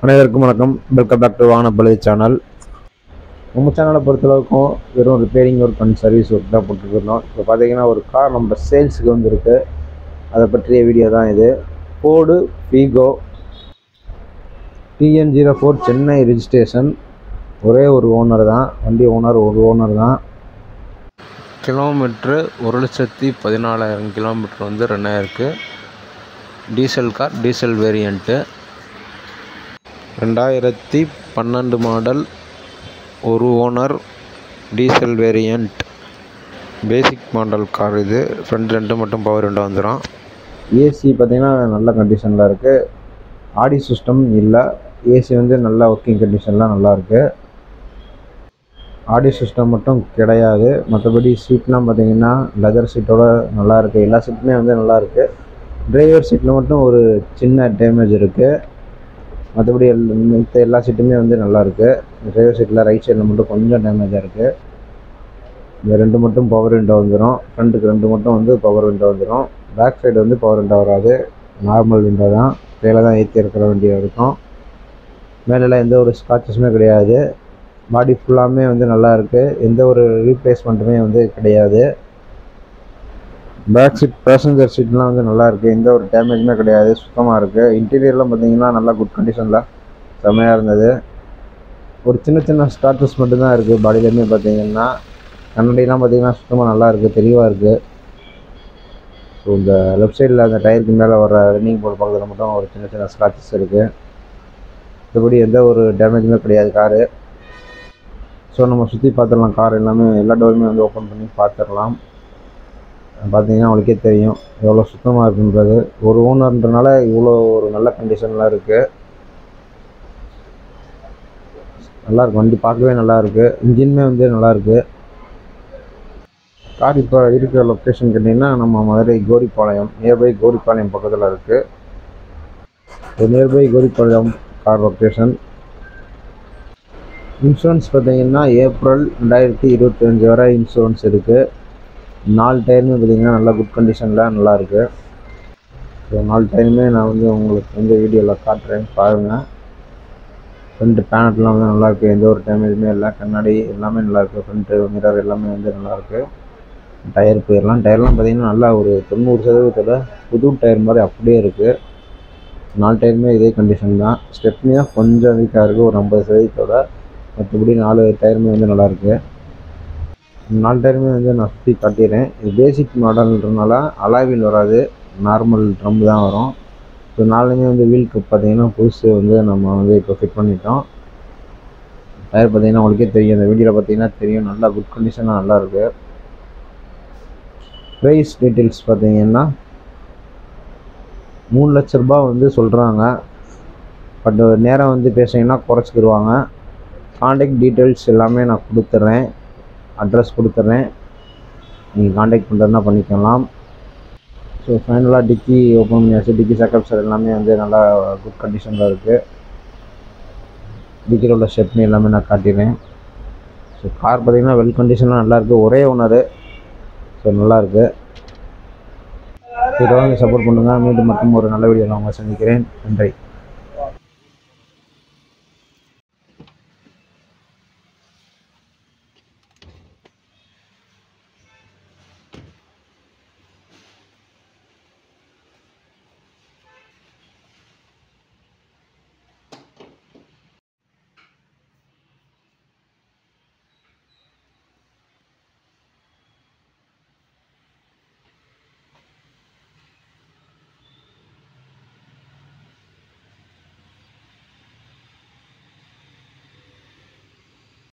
அனைவருக்கும் வணக்கம். Welcome back to வாகனப்பழுது சேனல். நம்ம சேனலை பொறுத்தளவுக்கும் வெறும் repairing work and service work தான் போட்டுருக்கோம். இப்போ பார்த்தீங்கன்னா ஒரு கார் நம்ம சேல்ஸுக்கு வந்துருக்கு. அதை பற்றிய வீடியோ தான் இது. Ford Figo TN04 Chennai registration. ஒரே ஒரு ஓனர் தான், வண்டி ஒரு ஓனர் தான். கிலோமீட்ரு 1,14,000 கிலோமீட்டர் வந்து ரன் ஆயிருக்கு. Diesel car, diesel variant, 2012 model, ஒரு owner, diesel variant, basic model car. இது ஃப்ரண்ட் ரெண்டு மட்டும் பவர் விண்டோ வந்துடும். ஏசி பார்த்திங்கன்னா நல்ல கண்டிஷனில் இருக்குது. ஆடி சிஸ்டம் இல்லை. ஏசி வந்து நல்ல ஒர்க்கிங் கண்டிஷன்லாம் நல்லாயிருக்கு. ஆடி சிஸ்டம் மட்டும் கிடையாது. மற்றபடி சீட்லாம் பார்த்திங்கன்னா லெதர் சீட்டோட நல்லாயிருக்கு. எல்லா சீட்டுமே வந்து நல்லாயிருக்கு. டிரைவர் சீட்டில் மட்டும் ஒரு சின்ன டேமேஜ் இருக்குது. மற்றபடி மித்த எல்லா சீட்டுமே வந்து நல்லாயிருக்கு. டிரைவர் சீட்டில் ரைட் சைடில் மட்டும் கொஞ்சம் டேமேஜாக இருக்குது. இந்த ரெண்டு மட்டும் பவர் விண்டோ வந்துடும். ஃப்ரண்ட்டுக்கு ரெண்டு மட்டும் வந்து பவர் விண்டோ வந்துடும். பேக் சைடு வந்து பவர் விண்டோ வராது. நார்மல் விண்டோ தான். மேலே தான் ஏற்றி இருக்கிற வண்டியாக இருக்கும். மேலெலாம் எந்த ஒரு ஸ்க்ராச்சஸுமே கிடையாது. பாடி ஃபுல்லாமே வந்து நல்லாயிருக்கு. எந்த ஒரு ரீப்ளேஸ்மெண்ட்டுமே வந்து கிடையாது. பேக் சீட், பேசஞ்சர் சீட்லாம் வந்து நல்லாயிருக்கு. எந்த ஒரு டேமேஜுமே கிடையாது. சுத்தமாக இருக்குது. இன்டீரியர்லாம் பார்த்திங்கன்னா நல்லா குட் கண்டிஷனில் செம்மையாக இருந்தது. ஒரு சின்ன சின்ன ஸ்க்ராச்சஸ் மட்டும்தான் இருக்குது பாடியிலேயுமே. பார்த்திங்கன்னா கண்ணாடிலாம் பார்த்திங்கன்னா சுத்தமாக நல்லாயிருக்கு, தெளிவாக இருக்குது. ஸோ இந்த லெஃப்ட் சைடில் அந்த டயருக்கு மேலே வர ரன்னிங் போர்டு பக்கத்தில் மட்டும் ஒரு சின்ன சின்ன ஸ்க்ராச்சஸ் இருக்குது. மற்றபடி எந்த ஒரு டேமேஜுமே கிடையாது காரு. ஸோ நம்ம சுற்றி பார்த்துடலாம். கார் எல்லாமே, எல்லா டோருமே வந்து ஓப்பன் பண்ணி பார்த்துடலாம். பார்த்தீங்கன்னா உங்களுக்கே தெரியும் எவ்வளோ சுத்தமாக இருக்குன்றது. ஒரு ஓனர்ன்றனால இவ்வளோ ஒரு நல்ல கண்டிஷனில் இருக்குது. நல்லாயிருக்கு. வண்டி பார்க்கவே நல்லாயிருக்கு. இன்ஜினுமே வந்து நல்லாயிருக்கு. கார் இப்போ இருக்கிற லொக்கேஷன் கேட்டிங்கன்னா நம்ம மதுரை கோரிப்பாளையம், நியர்பை கோரிப்பாளையம் பக்கத்தில் இருக்குது. Nearby Goripalayam car location. Insurance பார்த்திங்கன்னா ஏப்ரல் 2025 வரை இன்சூரன்ஸ் இருக்குது. 4 டயருமே பார்த்திங்கன்னா நல்லா குட் கண்டிஷனில் நல்லாயிருக்கு. ஸோ 4 டயருமே நான் வந்து உங்களுக்கு வந்து வீடியோவில் காட்டுறேன், பாருங்கள். ஃப்ரண்ட் பேனட்லாம் வந்து நல்லாயிருக்கு. எந்த ஒரு டேமேஜுமே இல்லை. கண்ணாடி எல்லாமே நல்லாயிருக்கு. ஃப்ரண்ட்டு மிரர் எல்லாமே வந்து நல்லாயிருக்கு. டயர் போயிடலாம். டயர்லாம் பார்த்திங்கன்னா நல்லா ஒரு 90% புது டயர் மாதிரி அப்படியே இருக்குது. 4 டயருமே இதே கண்டிஷன் தான். ஸ்டெப்னி தான் கொஞ்சம் வீக்காக இருக்குது, ஒரு 50%. மற்றபடி 4 டயருமே வந்து நல்லாயிருக்கு. 4 டயருமே வந்து நான் சுற்றி காட்டிடுறேன். இது பேசிக் மாடல்ன்றனால அலாவில் வராது, நார்மல் ட்ரம் தான் வரும். ஸோ 4மே வந்து வீல் கப் பார்த்திங்கன்னா புதுசு வந்து நம்ம வந்து இப்போ ஃபிட் பண்ணிட்டோம். டயர் பார்த்திங்கன்னா உங்களுக்கே தெரியும், இந்த வீடியோவில் பார்த்திங்கன்னா தெரியும், நல்லா குட் கண்டிஷனாக நல்லாயிருக்கு. ப்ரைஸ் டீட்டெயில்ஸ் பார்த்திங்கன்னா 3 லட்ச ரூபா வந்து சொல்கிறாங்க. பட் நேரம் வந்து பேசுனீங்கன்னா குறைச்சிக்கிடுவாங்க. காண்டாக்ட் டீட்டெயில்ஸ் எல்லாமே நான் கொடுத்துட்றேன், அட்ரஸ் கொடுத்துட்றேன். நீங்கள் காண்டாக்ட் பண்ணுறதுனா பண்ணிக்கலாம். ஸோ ஃபைனலாக டிக்கி ஓப்பன் பண்ணியாச்சு. டிக்கி செக்கப்ஸர் எல்லாமே வந்து நல்லா குட் கண்டிஷனில் இருக்குது. டிக்கியில் உள்ள ஸ்டெப்னி எல்லாமே நான் காட்டிடுறேன். ஸோ கார் பார்த்திங்கன்னா வெல் கண்டிஷனாக நல்லாயிருக்கு. ஒரே ஓனரு. ஸோ நல்லாயிருக்கு. இதோட சப்போர்ட் பண்ணுங்கள். மீண்டும் மற்றும் ஒரு நல்ல வீடியோவில் உங்களை சந்திக்கிறேன். நன்றி.